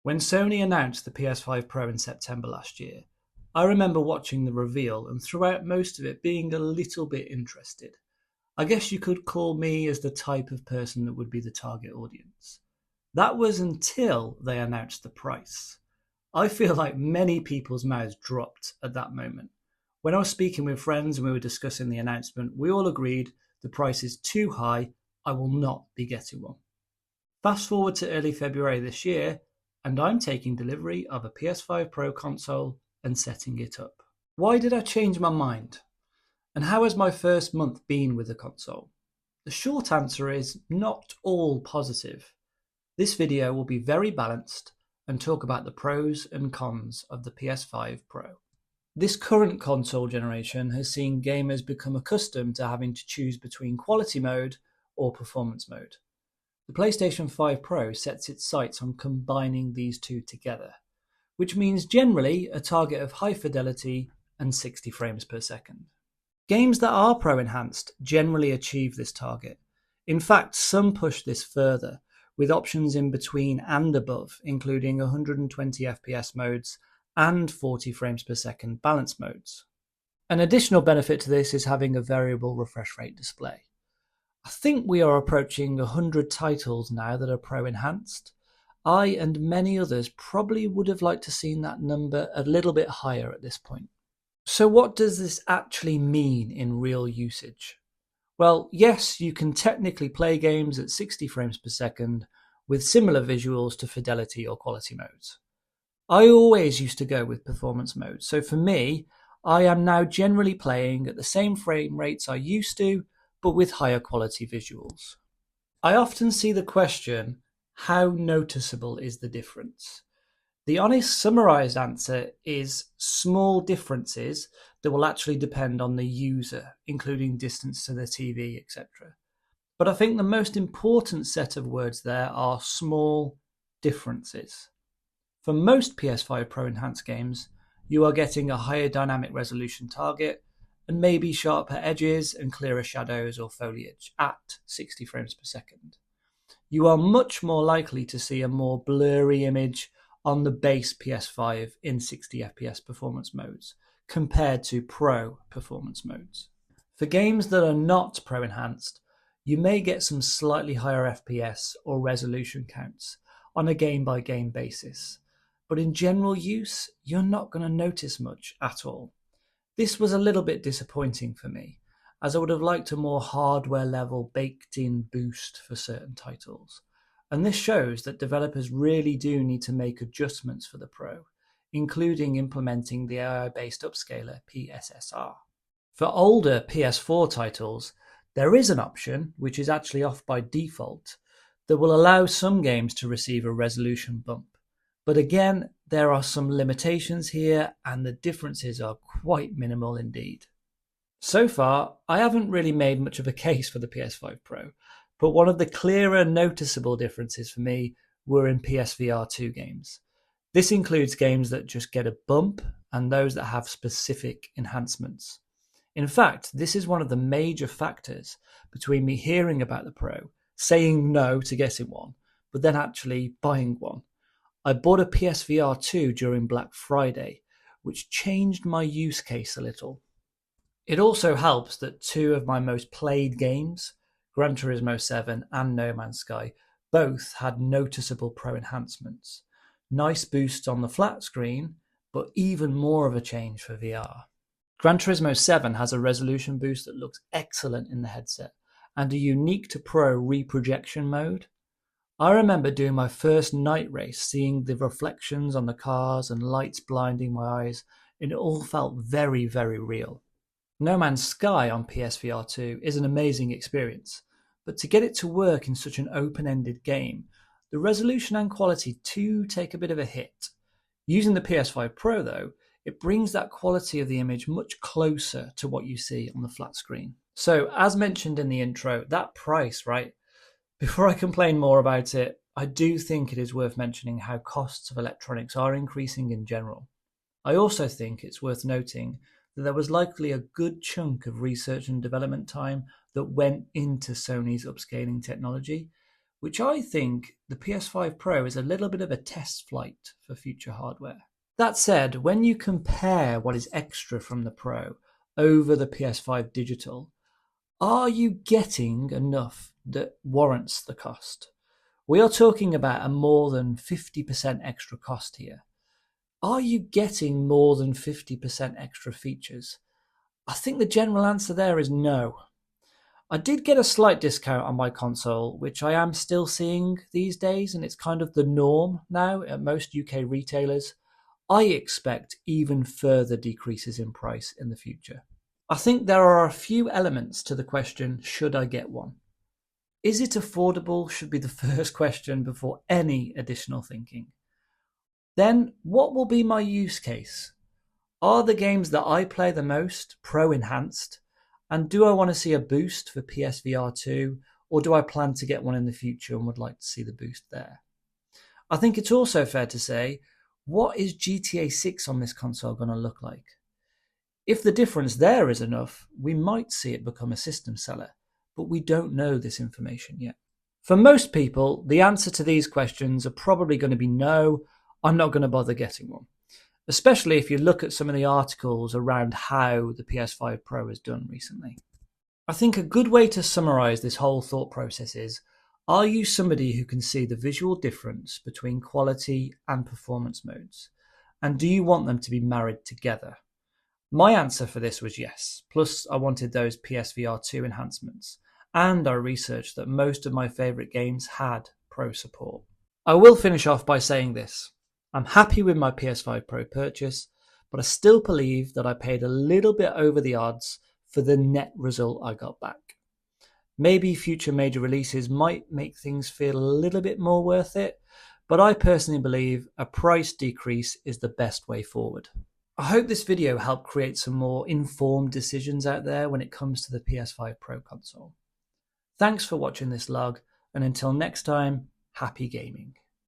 When Sony announced the PS5 Pro in September last year, I remember watching the reveal and throughout most of it being a little bit interested. I guess you could call me as the type of person that would be the target audience. That was until they announced the price. I feel like many people's mouths dropped at that moment. When I was speaking with friends and we were discussing the announcement, we all agreed the price is too high, I will not be getting one. Fast forward to early February this year, and I'm taking delivery of a PS5 Pro console and setting it up. Why did I change my mind? And how has my first month been with the console? The short answer is not all positive. This video will be very balanced and talk about the pros and cons of the PS5 Pro. This current console generation has seen gamers become accustomed to having to choose between quality mode or performance mode. The PlayStation 5 Pro sets its sights on combining these two together, which means generally a target of high fidelity and 60 frames per second. Games that are Pro enhanced generally achieve this target. In fact, some push this further, with options in between and above, including 120 FPS modes and 40 frames per second balance modes. An additional benefit to this is having a variable refresh rate display. I think we are approaching 100 titles now that are Pro enhanced. I and many others probably would have liked to seen that number a little bit higher at this point. So what does this actually mean in real usage? Well, yes, you can technically play games at 60 frames per second with similar visuals to fidelity or quality modes. I always used to go with performance mode, so for me, I am now generally playing at the same frame rates I used to, but with higher quality visuals. I often see the question, how noticeable is the difference? The honest summarized answer is small differences that will actually depend on the user, including distance to the TV, etc. But I think the most important set of words there are small differences. For most PS5 Pro enhanced games, you are getting a higher dynamic resolution target and maybe sharper edges and clearer shadows or foliage at 60 frames per second. You are much more likely to see a more blurry image on the base PS5 in 60 FPS performance modes compared to Pro performance modes. For games that are not Pro enhanced, you may get some slightly higher FPS or resolution counts on a game-by-game basis, but in general use, you're not going to notice much at all. This was a little bit disappointing for me, as I would have liked a more hardware-level baked-in boost for certain titles. And this shows that developers really do need to make adjustments for the Pro, including implementing the AI-based upscaler PSSR. For older PS4 titles, there is an option, which is actually off by default, that will allow some games to receive a resolution bump. But again, there are some limitations here, and the differences are quite minimal indeed. So far, I haven't really made much of a case for the PS5 Pro, but one of the clearer noticeable differences for me were in PSVR 2 games. This includes games that just get a bump and those that have specific enhancements. In fact, this is one of the major factors between me hearing about the Pro, saying no to getting one, but then actually buying one. I bought a PSVR 2 during Black Friday, which changed my use case a little. It also helps that two of my most played games, Gran Turismo 7 and No Man's Sky, both had noticeable Pro enhancements. Nice boosts on the flat screen, but even more of a change for VR. Gran Turismo 7 has a resolution boost that looks excellent in the headset, and a unique to Pro reprojection mode. I remember doing my first night race, seeing the reflections on the cars and lights blinding my eyes, and it all felt very, very real. No Man's Sky on PSVR 2 is an amazing experience, but to get it to work in such an open-ended game, the resolution and quality do take a bit of a hit. Using the PS5 Pro though, it brings that quality of the image much closer to what you see on the flat screen. So as mentioned in the intro, that price, right? Before I complain more about it, I do think it is worth mentioning how costs of electronics are increasing in general. I also think it's worth noting that there was likely a good chunk of research and development time that went into Sony's upscaling technology, which I think the PS5 Pro is a little bit of a test flight for future hardware. That said, when you compare what is extra from the Pro over the PS5 Digital, are you getting enough that warrants the cost? We are talking about a more than 50% extra cost here. Are you getting more than 50% extra features? I think the general answer there is no. I did get a slight discount on my console, which I am still seeing these days, and it's kind of the norm now at most UK retailers. I expect even further decreases in price in the future. I think there are a few elements to the question, should I get one? Is it affordable? Should be the first question before any additional thinking. Then, what will be my use case? Are the games that I play the most Pro enhanced? And do I want to see a boost for PSVR 2, or do I plan to get one in the future and would like to see the boost there? I think it's also fair to say, what is GTA 6 on this console going to look like? If the difference there is enough, we might see it become a system seller, but we don't know this information yet. For most people, the answer to these questions are probably going to be no, I'm not going to bother getting one. Especially if you look at some of the articles around how the PS5 Pro has done recently. I think a good way to summarize this whole thought process is, are you somebody who can see the visual difference between quality and performance modes? And do you want them to be married together? My answer for this was yes, plus I wanted those PSVR 2 enhancements, and I researched that most of my favourite games had Pro support. I will finish off by saying this. I'm happy with my PS5 Pro purchase, but I still believe that I paid a little bit over the odds for the net result I got back. Maybe future major releases might make things feel a little bit more worth it, but I personally believe a price decrease is the best way forward. I hope this video helped create some more informed decisions out there when it comes to the PS5 Pro console. Thanks for watching this log, and until next time, happy gaming.